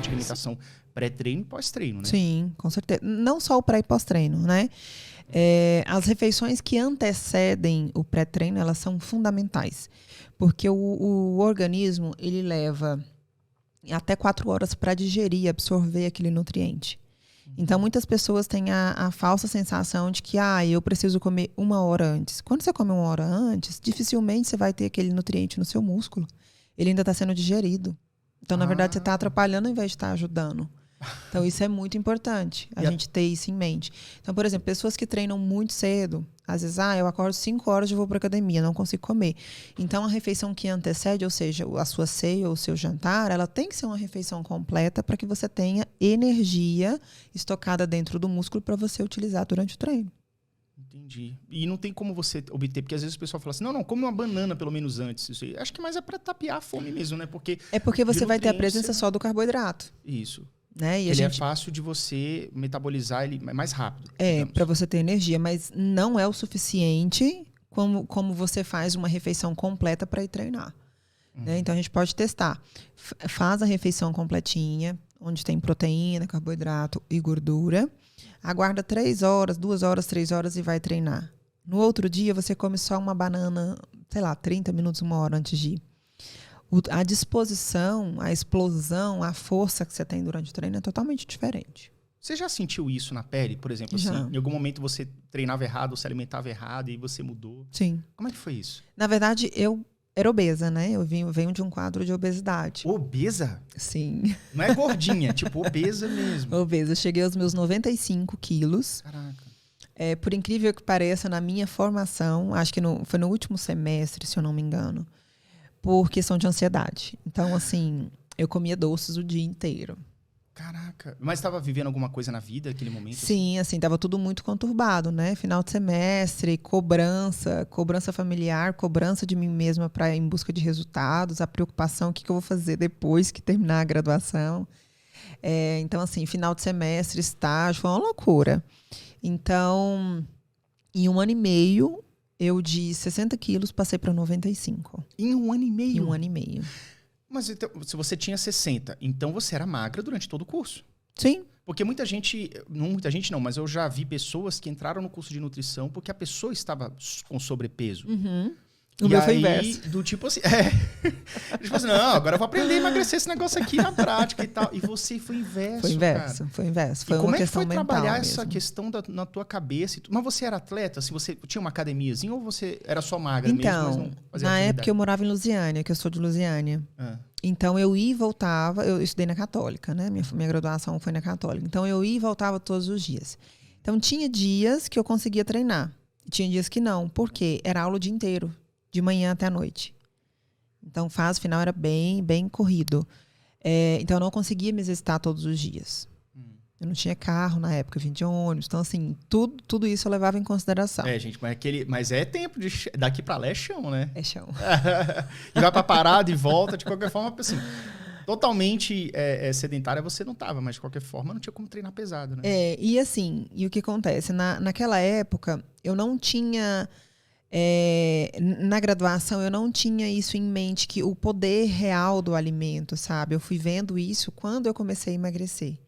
importante a alimentação pré-treino e pós-treino, né? Sim, com certeza. Não só o pré e pós-treino, né? As refeições que antecedem o pré-treino, elas são fundamentais. Porque o organismo, ele leva até 4 horas para digerir, absorver aquele nutriente. Então, muitas pessoas têm a falsa sensação de que eu preciso comer 1 hora antes. Quando você come 1 hora antes, dificilmente você vai ter aquele nutriente no seu músculo. Ele ainda está sendo digerido. Então, na verdade, você está atrapalhando ao invés de estar ajudando. Então, isso é muito importante, a gente ter isso em mente. Então, por exemplo, pessoas que treinam muito cedo, às vezes, eu acordo 5 horas e vou para academia, não consigo comer. Então, a refeição que antecede, ou seja, a sua ceia ou o seu jantar, ela tem que ser uma refeição completa para que você tenha energia estocada dentro do músculo para você utilizar durante o treino. Entendi. E não tem como você obter, porque às vezes o pessoal fala assim, não, come uma banana pelo menos antes. Isso aí. Acho que mais é para tapear a fome mesmo, né? Porque você vai ter a presença só do carboidrato. Isso. Né? E ele é fácil de você metabolizar ele mais rápido. Para você ter energia, mas não é o suficiente como você faz uma refeição completa para ir treinar. Né? Então, a gente pode testar. Faz a refeição completinha, onde tem proteína, carboidrato e gordura. Aguarda 3 horas, 2 horas, 3 horas e vai treinar. No outro dia, você come só uma banana, 30 minutos, 1 hora antes de ir. A disposição, a explosão, a força que você tem durante o treino é totalmente diferente. Você já sentiu isso na pele? Por exemplo, assim, em algum momento você treinava errado, se alimentava errado e você mudou? Sim. Como é que foi isso? Na verdade, eu era obesa, né? Eu venho de um quadro de obesidade. Obesa? Sim. Não é gordinha, tipo obesa mesmo. Obesa. Eu cheguei aos meus 95 quilos. Caraca. Por incrível que pareça, na minha formação, acho que foi no último semestre, se eu não me engano, por questão de ansiedade. Então, assim, eu comia doces o dia inteiro. Caraca. Mas estava vivendo alguma coisa na vida naquele momento? Sim, assim, tava tudo muito conturbado, né? Final de semestre, cobrança familiar, cobrança de mim mesma para ir em busca de resultados, a preocupação, o que eu vou fazer depois que terminar a graduação. Então, assim, final de semestre, estágio, foi uma loucura. Então, em 1 ano e meio, eu de 60 quilos passei para 95. Em 1 ano e meio? Em 1 ano e meio. Mas então, se você tinha 60, então você era magra durante todo o curso? Sim. Porque muita gente não, mas eu já vi pessoas que entraram no curso de nutrição porque a pessoa estava com sobrepeso. Uhum. O meu foi inverso. Do tipo assim, tipo assim, não, agora eu vou aprender a emagrecer esse negócio aqui na prática e tal. E você foi inverso, cara. Foi inverso. Foi como uma é que questão foi mental trabalhar mesmo. essa questão na tua cabeça? Mas você era atleta? Assim, você tinha uma academiazinha ou você era só magra mesmo, mas não fazia na atividade? época eu morava em Lusiânia, que eu sou de Lusiânia. Então eu ia e voltava, eu estudei na Católica, né? Minha graduação foi na Católica. Então eu ia e voltava todos os dias. Então tinha dias que eu conseguia treinar. E tinha dias que não, porque era aula o dia inteiro. De manhã até a noite. Então, fase final era bem, bem corrido. Então, eu não conseguia me exercitar todos os dias. Eu não tinha carro na época, eu vim de ônibus. Então, assim, tudo isso eu levava em consideração. Gente, mas é tempo daqui pra lá é chão, né? É chão. E vai pra parada e volta, de qualquer forma, assim, totalmente sedentária você não tava, mas de qualquer forma não tinha como treinar pesado, né? E assim, e o que acontece? Naquela época, eu não tinha... na graduação eu não tinha isso em mente, que o poder real do alimento, sabe? Eu fui vendo isso quando eu comecei a emagrecer.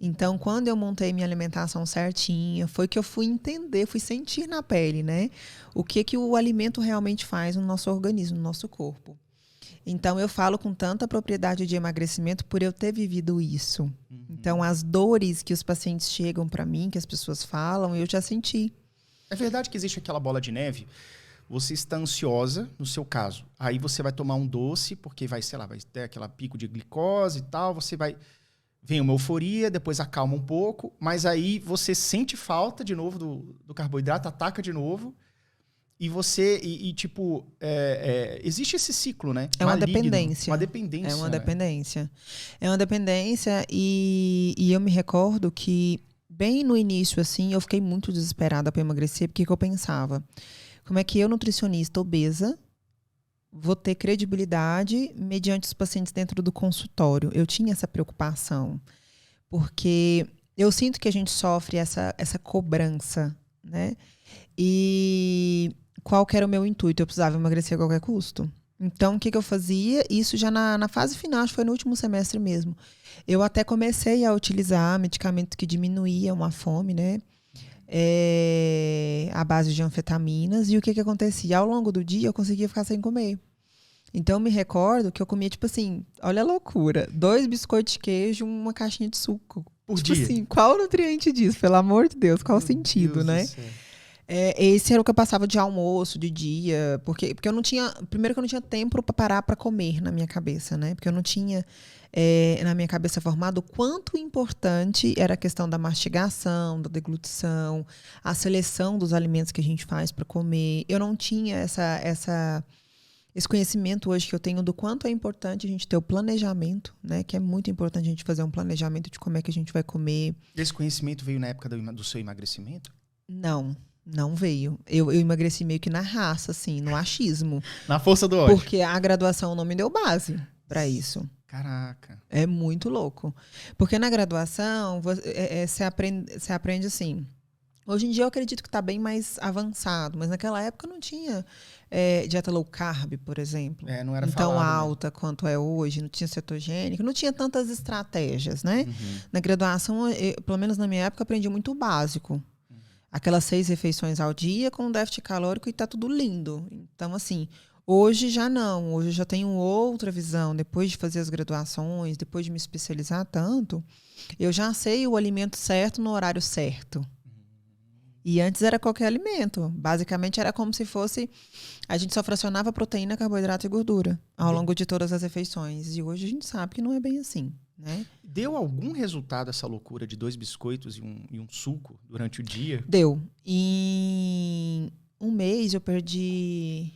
Então, quando eu montei minha alimentação certinha, foi que eu fui entender, fui sentir na pele, né? O que o alimento realmente faz no nosso organismo, no nosso corpo. Então, eu falo com tanta propriedade de emagrecimento por eu ter vivido isso. Então, as dores que os pacientes chegam para mim, que as pessoas falam, eu já senti. É verdade que existe aquela bola de neve? Você está ansiosa, no seu caso. Aí você vai tomar um doce, porque vai ter aquele pico de glicose e tal. Você vai... Vem uma euforia, depois acalma um pouco. Mas aí você sente falta de novo do carboidrato, ataca de novo. E você... existe esse ciclo, né? É uma dependência. Uma dependência. É uma dependência. É uma dependência e eu me recordo que bem no início, assim, eu fiquei muito desesperada para emagrecer, porque eu pensava, como é que eu, nutricionista obesa, vou ter credibilidade mediante os pacientes dentro do consultório? Eu tinha essa preocupação, porque eu sinto que a gente sofre essa cobrança, né? E qual que era o meu intuito? Eu precisava emagrecer a qualquer custo. Então, o que eu fazia? Isso já na fase final, acho que foi no último semestre mesmo. Eu até comecei a utilizar medicamentos que diminuíam a fome, né? À base de anfetaminas. E o que acontecia? Ao longo do dia, eu conseguia ficar sem comer. Então, eu me recordo que eu comia, tipo assim, olha a loucura, 2 biscoitos de queijo, uma caixinha de suco. Por tipo dia? assim, qual o nutriente disso? Pelo amor de Deus, qual o Meu sentido, Deus né? do céu. Esse era o que eu passava de almoço, de dia, porque eu não tinha, primeiro que eu não tinha tempo para parar para comer na minha cabeça, né? Porque eu não tinha na minha cabeça formado o quanto importante era a questão da mastigação, da deglutição, a seleção dos alimentos que a gente faz para comer. Eu não tinha esse conhecimento hoje que eu tenho do quanto é importante a gente ter o planejamento, né? Que é muito importante a gente fazer um planejamento de como é que a gente vai comer. Esse conhecimento veio na época do seu emagrecimento? Não veio. Eu emagreci meio que na raça, assim, no achismo. Na força do ódio. Porque a graduação não me deu base para isso. Caraca. É muito louco. Porque na graduação, você aprende assim. Hoje em dia eu acredito que está bem mais avançado, mas naquela época não tinha dieta low carb, por exemplo. Não era tão falado, alta quanto é hoje, não tinha cetogênica, não tinha tantas estratégias, né? Uhum. Na graduação, pelo menos na minha época, eu aprendi muito básico. Aquelas 6 refeições ao dia com déficit calórico e tá tudo lindo. Então, assim, hoje já não. Hoje eu já tenho outra visão. Depois de fazer as graduações, depois de me especializar tanto, eu já sei o alimento certo no horário certo. E antes era qualquer alimento. Basicamente era como se fosse... A gente só fracionava proteína, carboidrato e gordura ao longo de todas as refeições. E hoje a gente sabe que não é bem assim, né? Deu algum resultado essa loucura de 2 biscoitos e um suco durante o dia? Deu. Em um mês eu perdi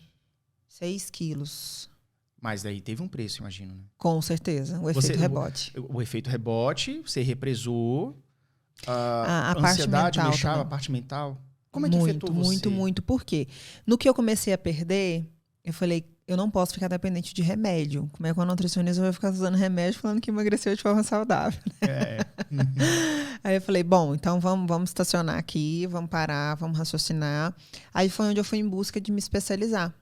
6 quilos. Mas daí teve um preço, imagino, né? Com certeza. O efeito rebote. O efeito rebote, você represou. A ansiedade parte mental mexava, também. a parte mental. Como é que afetou você? Muito. Por quê? No que eu comecei a perder, eu falei, eu não posso ficar dependente de remédio. Como é que uma nutricionista vai ficar usando remédio falando que emagreceu de forma saudável? Aí eu falei, bom, então vamos estacionar aqui, vamos parar, vamos raciocinar. Aí foi onde eu fui em busca de me especializar.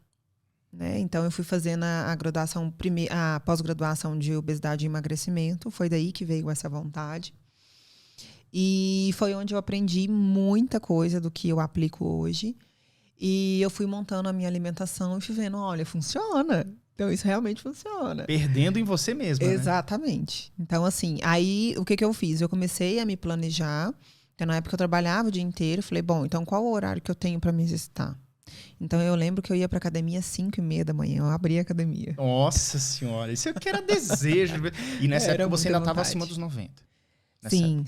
Né? Então eu fui fazendo a pós-graduação de obesidade e emagrecimento. Foi daí que veio essa vontade. E foi onde eu aprendi muita coisa do que eu aplico hoje. E eu fui montando a minha alimentação e fui vendo, olha, funciona. Então, isso realmente funciona. Perdendo em você mesma, Exatamente. Né? Então, assim, aí, o que eu fiz? Eu comecei a me planejar. Então, na época eu trabalhava o dia inteiro. Falei, bom, então qual o horário que eu tenho para me exercitar? Então, eu lembro que eu ia pra academia às 5h30 da manhã. Eu abria a academia. Nossa Senhora, isso aqui era desejo. E nessa época você ainda estava acima dos 90. Sim.